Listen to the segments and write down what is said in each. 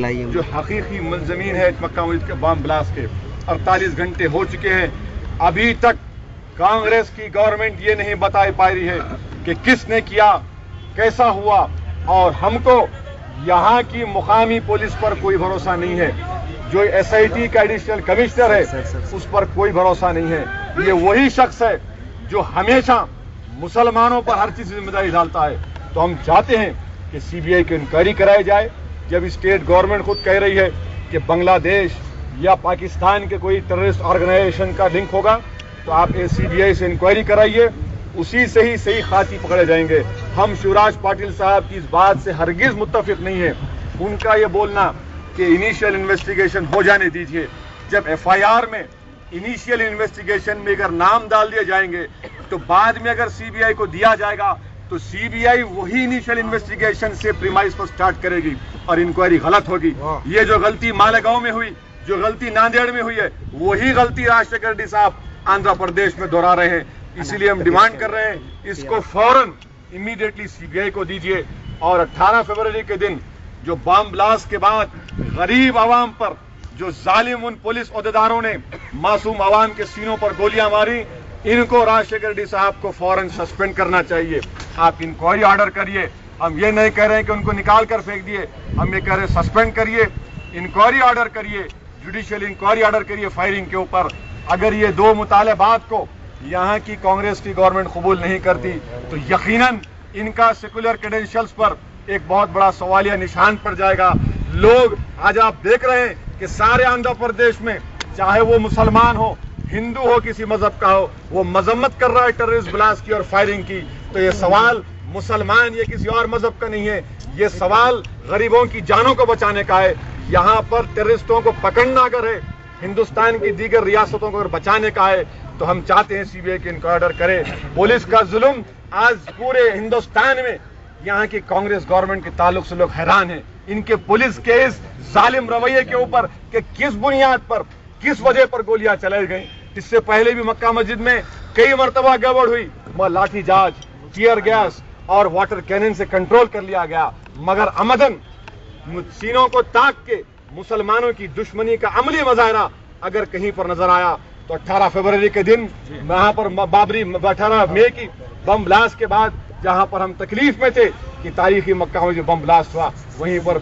जो हकीकी मुलज़मीन है मक्का मस्जिद के बम ब्लास्ट के 48 घंटे हो चुके हैं। अभी तक कांग्रेस की गवर्नमेंट ये नहीं बता पा रही है कि किसने किया, कैसा हुआ, और हमको यहाँ की मुकामी पुलिस पर कोई भरोसा नहीं है। जो SIT का एडिशनल कमिश्नर है उस पर कोई भरोसा नहीं है। ये वही शख्स है जो हमेशा मुसलमानों पर हर चीज जिम्मेदारी डालता है। तो हम चाहते हैं कि CBI की इंक्वायरी कराई जाए। जब स्टेट गवर्नमेंट खुद कह रही है कि बांग्लादेश या पाकिस्तान के कोई टेररिस्ट ऑर्गेनाइजेशन का लिंक होगा, तो आप CBI से इंक्वायरी कराइए, उसी से ही सही खाती पकड़े जाएंगे। हम शिवराज पाटिल साहब की इस बात से हरगिज मुत्तफिक नहीं है। उनका ये बोलना कि इनिशियल इन्वेस्टिगेशन हो जाने दीजिए, जब FIR में इनिशियल इन्वेस्टिगेशन में अगर नाम डाल दिए जाएंगे तो बाद में अगर CBI को दिया जाएगा तो CBI वही इनिशियल इन्वेस्टिगेशन से प्रीमाइस पर स्टार्ट करेगी और इंक्वायरी गलत होगी। ये जो गलती मालेगांव में हुई, जो गलती नांदेड़ में हुई है, वही गलती राजशेखर रेड्डी साहब आंध्र प्रदेश में दोहरा रहे हैं। इसीलिए हम डिमांड कर रहे हैं इसको फौरन इमीडिएटली CBI को दीजिए। और 18 फरवरी के दिन जो बम ब्लास्ट के बाद गरीब आवाम पर जो जालिम उन पुलिस ओहदेदारों ने मासूम आवाम के सीनों पर गोलियां मारी, इनको राजशेखर रेड्डी साहब को फौरन सस्पेंड करना चाहिए। आप इंक्वायरी ऑर्डर करिए। हम ये नहीं कह रहे हैं कि उनको निकाल कर फेंक दिए, हम ये कह रहे हैं सस्पेंड करिए, इंक्वायरी ऑर्डर करिए, जुडिशियल इंक्वायरी ऑर्डर करिए फायरिंग के ऊपर। अगर ये दो मुतालबात को यहाँ की कांग्रेस की गवर्नमेंट कबूल नहीं करती तो यकीनन इनका सेकुलर क्रेडेंशियल्स पर एक बहुत बड़ा सवालिया निशान पड़ जाएगा। लोग आज आप देख रहे हैं कि सारे आंध्र प्रदेश में चाहे वो मुसलमान हो, हिंदू हो, किसी मजहब का हो, वो मजम्मत कर रहा है टेररिस्ट ब्लास्ट की और फायरिंग की। तो ये सवाल मुसलमान या किसी और मजहब का नहीं है, ये सवाल गरीबों की जानों को बचाने का है। यहाँ पर टेररिस्टों को पकड़ना अगर है, हिंदुस्तान की दीगर रियासतों को अगर बचाने का है, तो हम चाहते हैं CBI की इंक्वायरी ऑर्डर करे। पुलिस का जुल्म आज पूरे हिंदुस्तान में यहाँ की कांग्रेस गवर्नमेंट के ताल्लुक से लोग हैरान हैं। इनके पुलिस के इस जालिम रवैये के ऊपर कि किस बुनियाद पर, किस वजह पर गोलियां चलाई गई। इससे पहले भी मक्का मस्जिद में कई मरतबा गड़बड़ हुई, मगर लाठीचार्ज, टीयर गैस और वाटर कैनन से कंट्रोल कर लिया गया, मगर अमदन सीनों को ताक के मुसलमानों की दुश्मनी का अमली मुजाहरा अगर कहीं पर नजर आया तो 18 फरवरी के दिन वहां पर बाबरी 18 मई की बम ब्लास्ट के बाद जहां पर हम तकलीफ में थे कि तारीखी मक्का में जो बम ब्लास्ट हुआ, वहीं पर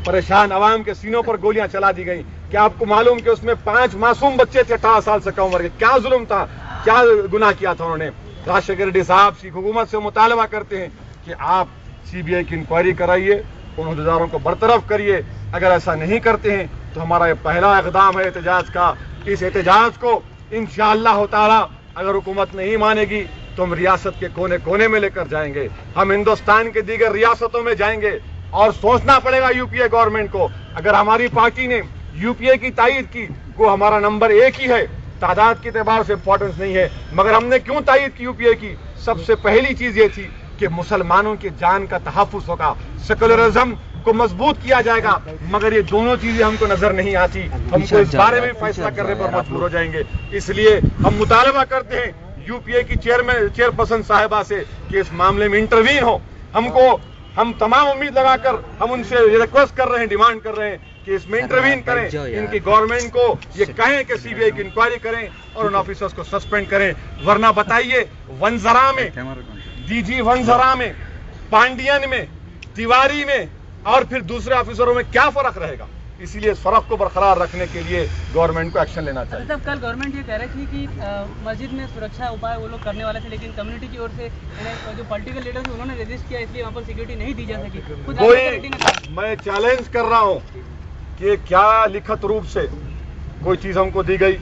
परेशान अवाम के सीनों पर गोलियां चला दी गई। क्या आपको मालूम कि उसमें 5 मासूम बच्चे थे 18 साल से कम उम्र के? क्या जुल्म था, क्या गुनाह किया था उन्होंने। राजशेखर रेड्डी साहब की हुकूमत से मुतालबा करते हैं कि आप CBI की इंक्वायरी कराइए, उन अहदेदारों को बरतरफ करिए। अगर ऐसा नहीं करते हैं तो हमारा ये पहला इक़दाम है एहतजाज का। इस एहतजाज को इंशाअल्लाह ताला अगर हुकूमत नहीं मानेगी तो हम रियासत के कोने कोने में लेकर जाएंगे, हम हिंदुस्तान के दीगर रियासतों में जाएंगे। और सोचना पड़ेगा UPA गवर्नमेंट को, अगर हमारी पार्टी ने UPA की तायद की, वो हमारा नंबर 1 ही है, तादाद के एतबार से इंपॉर्टेंस नहीं है, मगर हमने क्यों तायद की UPA की? सबसे पहली चीज ये थी कि मुसलमानों की जान का तहफ़्फ़ुज़ होगा, सेकुलरिज्म को मजबूत किया जाएगा। मगर ये दोनों चीजें हमको नजर नहीं आती, हमको इस बारे में फैसला करने पर मजबूर हो जाएंगे। इसलिए हम मुतालबा करते हैं UPA की चेयरपर्सन साहिबा से कि इस मामले में इंटरवीन हो। हम तमाम उम्मीद लगाकर हम उनसे रिक्वेस्ट कर रहे हैं, डिमांड कर रहे हैं कि इसमें इंटरवीन करें, इनकी गवर्नमेंट को ये कहें कि CBI की इंक्वायरी करें और उन ऑफिसर्स को सस्पेंड करें। वरना बताइए, वंजरा में, DG वंजरा में, पांडियन में, तिवारी में और फिर दूसरे ऑफिसरों में क्या फर्क रहेगा? इसीलिए इस फर्क को बरकरार रखने के लिए गवर्नमेंट को एक्शन लेना चाहिए। साहब, कल गवर्नमेंट ये कह रही थी कि मस्जिद में सुरक्षा उपाय वो लोग करने वाले थे, लेकिन कम्युनिटी की ओर से जो पॉलिटिकल लीडर्स उन्होंने रेजिस्ट किया, इसलिए वहाँ पर सिक्योरिटी नहीं दी जा सकी। मैं चैलेंज कर रहा हूँ कि क्या लिखित रूप से कोई चीज हमको दी गई,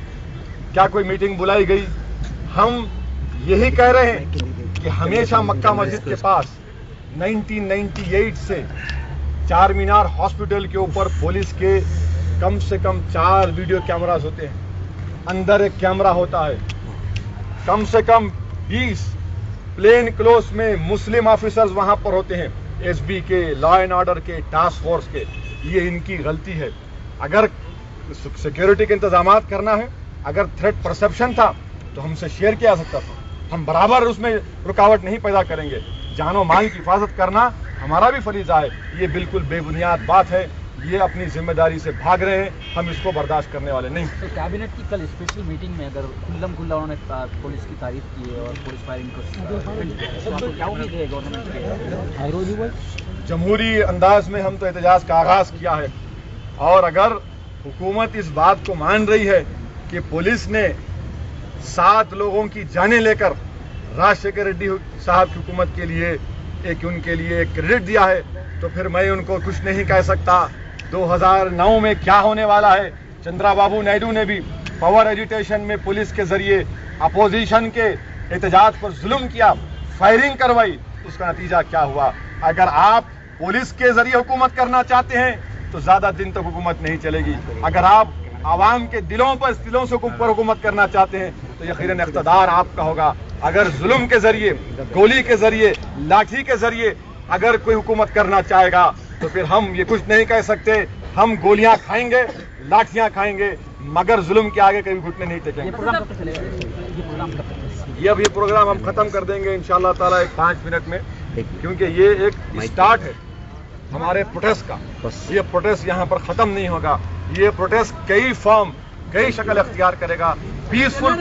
क्या कोई मीटिंग बुलाई गई? हम यही कह रहे हैं कि हमेशा मक्का मस्जिद के पास 1998 से चार मीनार हॉस्पिटल के ऊपर पुलिस के कम से कम 4 वीडियो कैमरास होते हैं, अंदर एक कैमरा होता है, कम से कम 20 प्लेन क्लोथ में मुस्लिम ऑफिसर्स वहां पर होते हैं, SB के, लॉ एंड ऑर्डर के, टास्क फोर्स के। ये इनकी गलती है। अगर सिक्योरिटी के इंतजाम करना है, अगर थ्रेट परसेप्शन था तो हमसे शेयर किया जा सकता था, हम बराबर उसमें रुकावट नहीं पैदा करेंगे। जानो माल की हिफाजत करना हमारा भी फरीजा है। ये बिल्कुल बेबुनियाद बात है یہ اپنی ذمہ داری سے بھاگ رہے ہیں. ہم اس کو برداشت کرنے والے نہیں. تو کابینٹ کی کل اسپیشل میٹنگ میں اگر کھلم کھلا انہوں نے پولیس کی تعریف کی ہے اور پولیس فائرنگ کو کیا امید ہے گورنمنٹ کے؟ جمہوری انداز میں ہم تو احتجاج کا آغاز کیا ہے, اور اگر حکومت اس بات کو مان رہی ہے کہ پولیس نے 7 لوگوں کی جانیں لے کر راجشیکھر ریڈی صاحب کی حکومت کے لیے ان کے لیے ایک کریڈٹ دیا ہے, تو پھر میں ان کو کچھ نہیں کہہ سکتا. 2009 میں کیا ہونے والا ہے, چندرا بابو نائیڈو نے بھی پاور ایجیٹیشن میں پولیس کے ذریعے اپوزیشن کے احتجاج پر ظلم کیا, فائرنگ کروائی, اس کا نتیجہ کیا ہوا. اگر آپ پولیس کے ذریعے حکومت کرنا چاہتے ہیں تو زیادہ دن تک حکومت نہیں چلے گی. اگر آپ عوام کے دلوں سے حکومت کرنا چاہتے ہیں تو یقیناً اقتدار آپ کا ہوگا. اگر ظلم کے ذریعے, گولی کے ذریعے, لاٹھی کے ذریعے اگر کوئی حکومت کرنا چاہے گا تو پھر ہم یہ کچھ نہیں کہہ سکتے. ہم گولیاں کھائیں گے, لاٹھیاں کھائیں گے, مگر ظلم کے آگے کبھی گھٹنے نہیں ٹکیں گے. یہ پروگرام ہم ختم کر دیں گے انشاءاللہ تعالیٰ 5 منٹ میں, کیونکہ یہ ایک اسٹارٹ ہے ہمارے پروٹیسٹ کا. یہ پروٹیسٹ یہاں پر ختم نہیں ہوگا. یہ پروٹیسٹ کئی فارم, کئی شکل اختیار کرے گا. پیسفل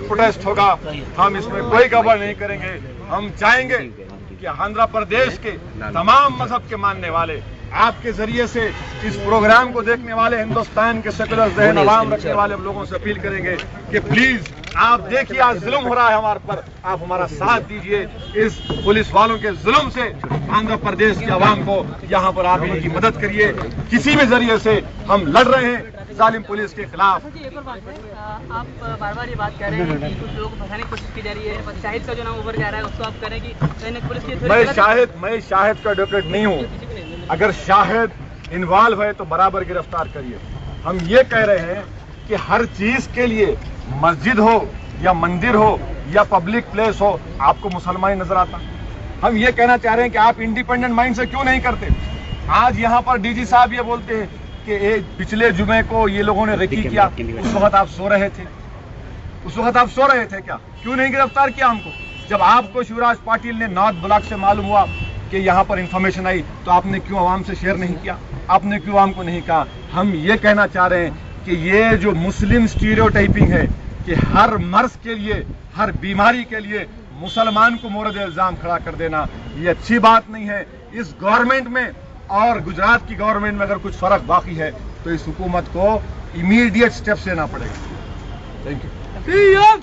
پروٹیسٹ ہوگا. ہم اس میں کوئی گڑبڑ نہیں کریں گے. ہم چاہیں گے کہ آندھرا پردیش کے تمام مذہب کے ماننے والے, آپ کے ذریعے سے اس پروگرام کو دیکھنے والے ہندوستان کے سیکولر ذہن عوام رکھنے والے لوگوں سے اپیل کریں گے کہ پلیز آپ دیکھیے آج ظلم ہو رہا ہے ہمارے پر, آپ ہمارا ساتھ دیجئے. اس پولیس والوں کے ظلم سے آندھرا پردیش کی عوام کو یہاں پر آپ ان کی مدد کریے. کسی بھی ذریعے سے ہم لڑ رہے ہیں ظالم پولیس کے خلاف. آپ بار بار یہ بات کر رہے ہیں کہ کچھ لوگوں کو پھنسانے کی کوشش کی جا رہی ہے, شاہد کا جو نام اوپر جا رہا ہے اس کو آپ کریں کہ پولیس کی. میں شاہد کا ایڈوکیٹ نہیں ہوں. اگر شاہد انوالو ہے تو برابر گرفتار کریے. ہم یہ کہہ رہے ہیں کہ ہر چیز کے لیے, مسجد ہو یا مندر ہو یا پبلک پلیس ہو, آپ کو مسلمان نظر آتا. ہم یہ کہنا چاہ رہے ہیں کہ آپ انڈیپینڈنٹ مائنڈ سے کیوں نہیں کرتے. آج یہاں پر ڈی جی صاحب یہ بولتے ہیں کہ پچھلے جمعے کو یہ لوگوں نے ریکی کیا, اس وقت آپ سو رہے تھے کیا؟ کیوں نہیں گرفتار کیا ہم کو؟ جب آپ کو شیوراج پاٹل نے نارتھ بلاک سے معلوم ہوا کہ یہاں پر انفارمیشن آئی تو آپ نے کیوں عوام سے شیئر نہیں کیا؟ آپ نے کیوں عوام کو نہیں کہا؟ ہم یہ کہنا چاہ رہے ہیں کہ یہ جو مسلم اسٹیریوٹائپنگ ہے کہ ہر مرض کے لیے, ہر بیماری کے لیے مسلمان کو مورد الزام کھڑا کر دینا, یہ اچھی بات نہیں ہے. اس گورنمنٹ میں اور گجرات کی گورنمنٹ میں اگر کچھ فرق باقی ہے تو اس حکومت کو امیڈیٹ سٹیپس لینا پڑے گا. Thank you.